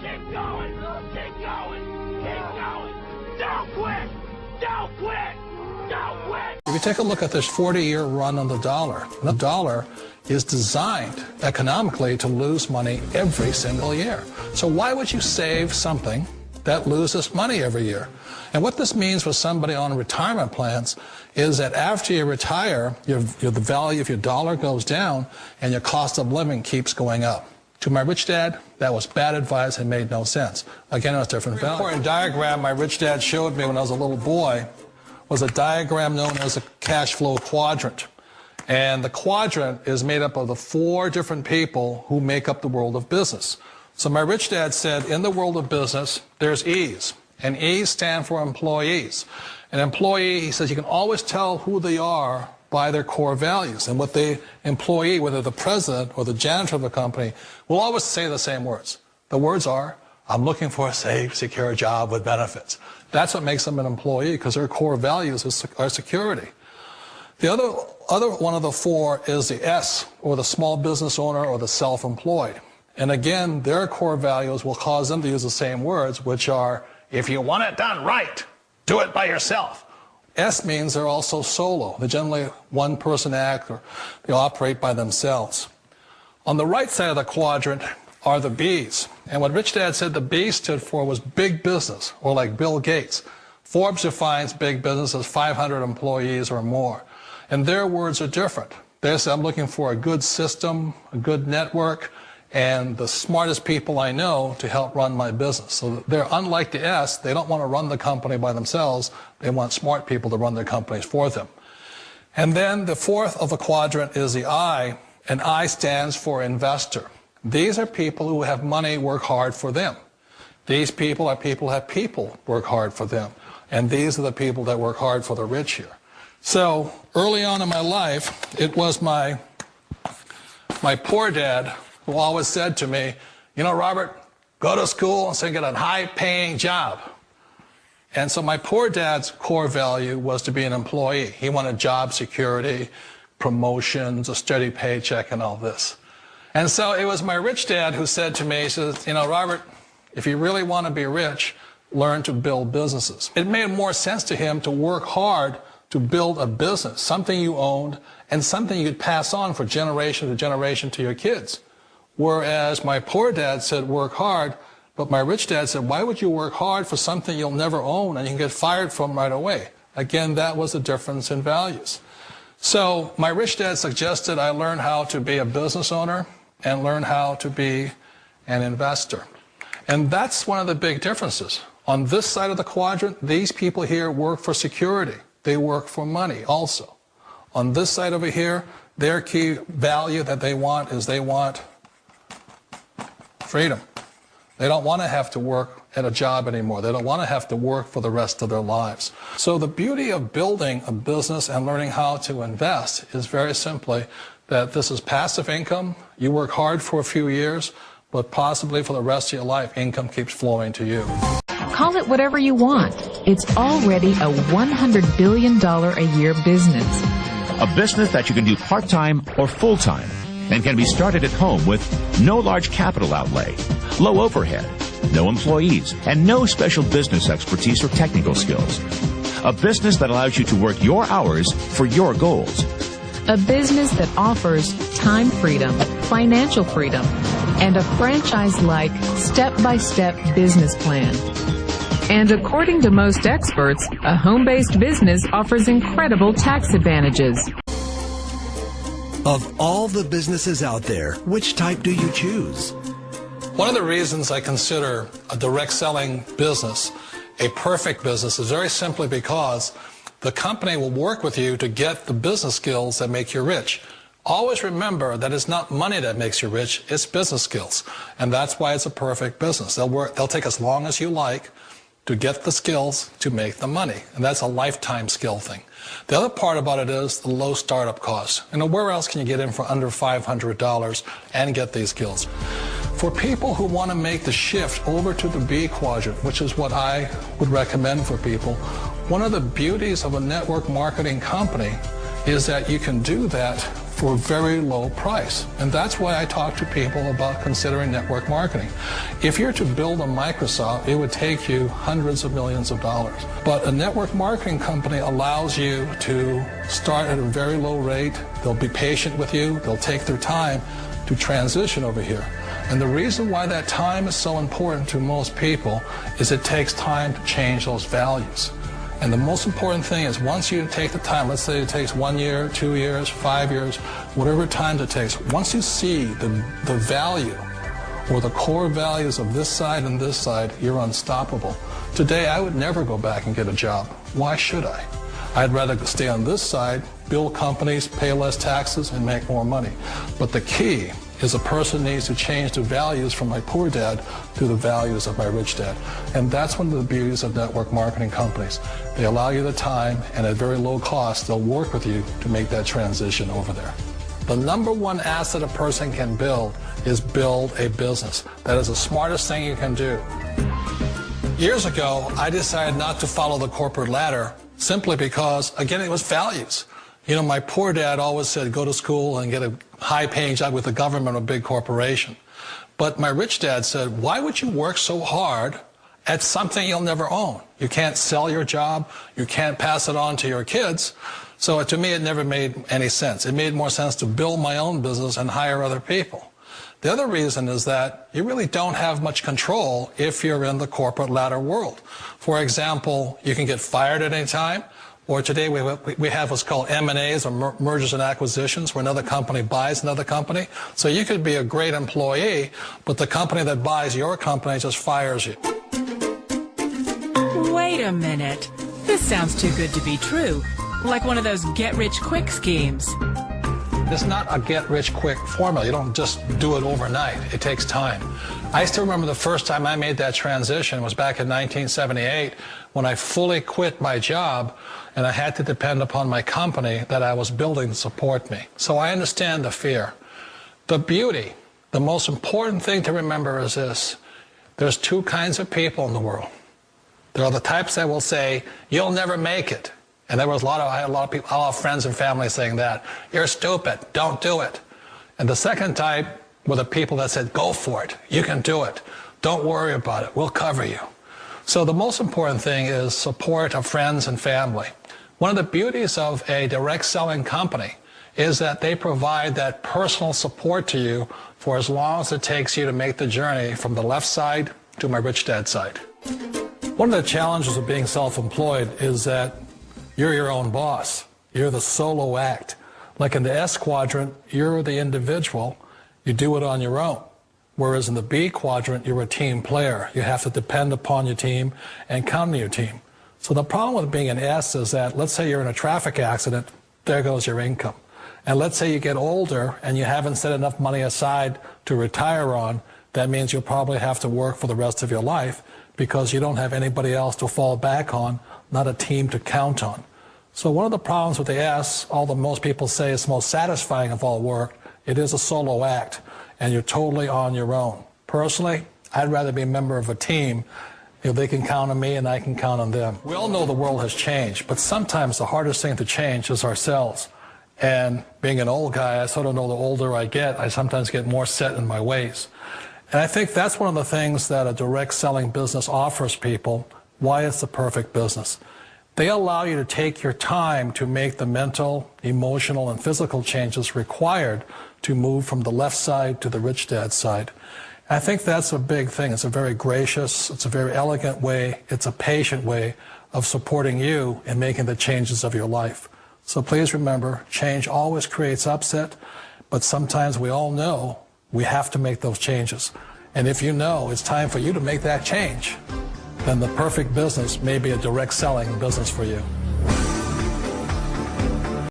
Keep going! Keep going! Keep going! Don't quit! Don't quit! Don't quit! If you take a look at this 40-year run on the dollar is designed economically to lose money every single year. So why would you save something that loses money every year? And what this means for somebody on retirement plans is that after you retire, the value of your dollar goes down and your cost of living keeps going up. To my rich dad, that was bad advice and made no sense. Again, it was different value. The important diagram my rich dad showed me when I was a little boy was a diagram known as a cash flow quadrant. And the quadrant is made up of the 4 different people who make up the world of business. So my rich dad said, in the world of business, there's E's. And E's stand for employees. An employee, he says, you can always tell who they are by their core values. And what the employee, whether the president or the janitor of the company, will always say the same words. The words are, I'm looking for a safe, secure job with benefits. That's what makes them an employee, because their core values are security. The other one of the 4 is the S, or the small business owner or the self-employed. And again, their core values will cause them to use the same words, which are, if you want it done right, do it by yourself. S means they're also solo. They're generally one-person act, or they operate by themselves. On the right side of the quadrant are the B's. And what Rich Dad said the B stood for was big business, or like Bill Gates. Forbes defines big business as 500 employees or more. And their words are different. They say, I'm looking for a good system, a good network, and the smartest people I know to help run my business. So they're unlike the S. They don't want to run the company by themselves. They want smart people to run their companies for them. And then the 4th of the quadrant is the I, and I stands for investor. These are people who have money work hard for them. These people are people who have people work hard for them. And these are the people that work hard for the rich here. So early on in my life, it was my poor dad who always said to me, you know, Robert, go to school and so get a high-paying job. And so my poor dad's core value was to be an employee. He wanted job security, promotions, a steady paycheck, and all this. And so it was my rich dad who said to me, he says, you know, Robert, if you really want to be rich, learn to build businesses. It made more sense to him to work hard to build a business, something you owned, and something you could pass on for generation to generation to your kids. Whereas my poor dad said work hard, but my rich dad said, why would you work hard for something you'll never own and you can get fired from right away? Again, that was the difference in values. So my rich dad suggested I learn how to be a business owner and learn how to be an investor. And that's one of the big differences. On this side of the quadrant, these people here work for security. They work for money also. On this side over here, their key value that they want is they want freedom. They don't want to have to work at a job anymore. They don't want to have to work for the rest of their lives. So the beauty of building a business and learning how to invest is very simply that this is passive income. You work hard for a few years, but possibly for the rest of your life, income keeps flowing to you. Call it whatever you want. It's already a $100 billion a year business. A business that you can do part-time or full-time and can be started at home with no large capital outlay, low overhead, no employees, and no special business expertise or technical skills. A business that allows you to work your hours for your goals. A business that offers time freedom, financial freedom, and a franchise-like, step-by-step business plan. And according to most experts, a home-based business offers incredible tax advantages. Of all the businesses out there, which type do you choose? One of the reasons I consider a direct selling business a perfect business is very simply because the company will work with you to get the business skills that make you rich. Always remember that it's not money that makes you rich, it's business skills. And that's why it's a perfect business. They'll take as long as you like to get the skills to make the money. And that's a lifetime skill thing. The other part about it is the low startup costs. You know, where else can you get in for under $500 and get these skills? For people who want to make the shift over to the B quadrant, which is what I would recommend for people, one of the beauties of a network marketing company is that you can do that for a very low price. And that's why I talk to people about considering network marketing. If you're to build a Microsoft, it would take you hundreds of millions of dollars. But a network marketing company allows you to start at a very low rate. They'll be patient with you. They'll take their time to transition over here. And the reason why that time is so important to most people is it takes time to change those values. And the most important thing is once you take the time, let's say it takes 1 year, 2 years, 5 years, whatever time it takes, once you see the value or the core values of this side and this side, you're unstoppable. Today, I would never go back and get a job. Why should I? I'd rather stay on this side, build companies, pay less taxes, and make more money. But the key is a person needs to change the values from my poor dad to the values of my rich dad. And that's one of the beauties of network marketing companies. They allow you the time, and at very low cost, they'll work with you to make that transition over there. The number one asset a person can build is build a business. That is the smartest thing you can do. Years ago, I decided not to follow the corporate ladder simply because, again, it was values. You know, my poor dad always said, go to school and get a high-paying job with the government or a big corporation. But my rich dad said, why would you work so hard at something you'll never own? You can't sell your job. You can't pass it on to your kids. So to me, it never made any sense. It made more sense to build my own business and hire other people. The other reason is that you really don't have much control if you're in the corporate ladder world. For example, you can get fired at any time. Or today we have what's called M&As, or mergers and acquisitions, where another company buys another company. So you could be a great employee, but the company that buys your company just fires you. Wait a minute. This sounds too good to be true. Like one of those get-rich-quick schemes. It's not a get-rich-quick formula. You don't just do it overnight. It takes time. I still remember the first time I made that transition was back in 1978 when I fully quit my job and I had to depend upon my company that I was building to support me. So I understand the fear. The beauty, the most important thing to remember is this. There's two kinds of people in the world. There are the types that will say, you'll never make it. And I had a lot of people, a lot of friends and family saying that. You're stupid. Don't do it. And the second type were the people that said, go for it. You can do it. Don't worry about it. We'll cover you. So the most important thing is support of friends and family. One of the beauties of a direct selling company is that they provide that personal support to you for as long as it takes you to make the journey from the left side to my rich dad side. One of the challenges of being self-employed is that you're your own boss. You're the solo act. Like in the S quadrant, you're the individual. You do it on your own. Whereas in the B quadrant, you're a team player. You have to depend upon your team and count on your team. So the problem with being an S is that, let's say you're in a traffic accident, there goes your income. And let's say you get older and you haven't set enough money aside to retire on, that means you'll probably have to work for the rest of your life because you don't have anybody else to fall back on, not a team to count on. So one of the problems with the S, although most people say it's most satisfying of all work, it is a solo act, and you're totally on your own. Personally, I'd rather be a member of a team. You know, they can count on me and I can count on them. We all know the world has changed, but sometimes the hardest thing to change is ourselves. And being an old guy, I sort of know the older I get, I sometimes get more set in my ways. And I think that's one of the things that a direct selling business offers people, why it's the perfect business. They allow you to take your time to make the mental, emotional, and physical changes required to move from the left side to the rich dad side. I think that's a big thing. It's a very gracious, it's a very elegant way, it's a patient way of supporting you in making the changes of your life. So please remember, change always creates upset, but sometimes we all know we have to make those changes. And if you know it's time for you to make that change, then the perfect business may be a direct selling business for you.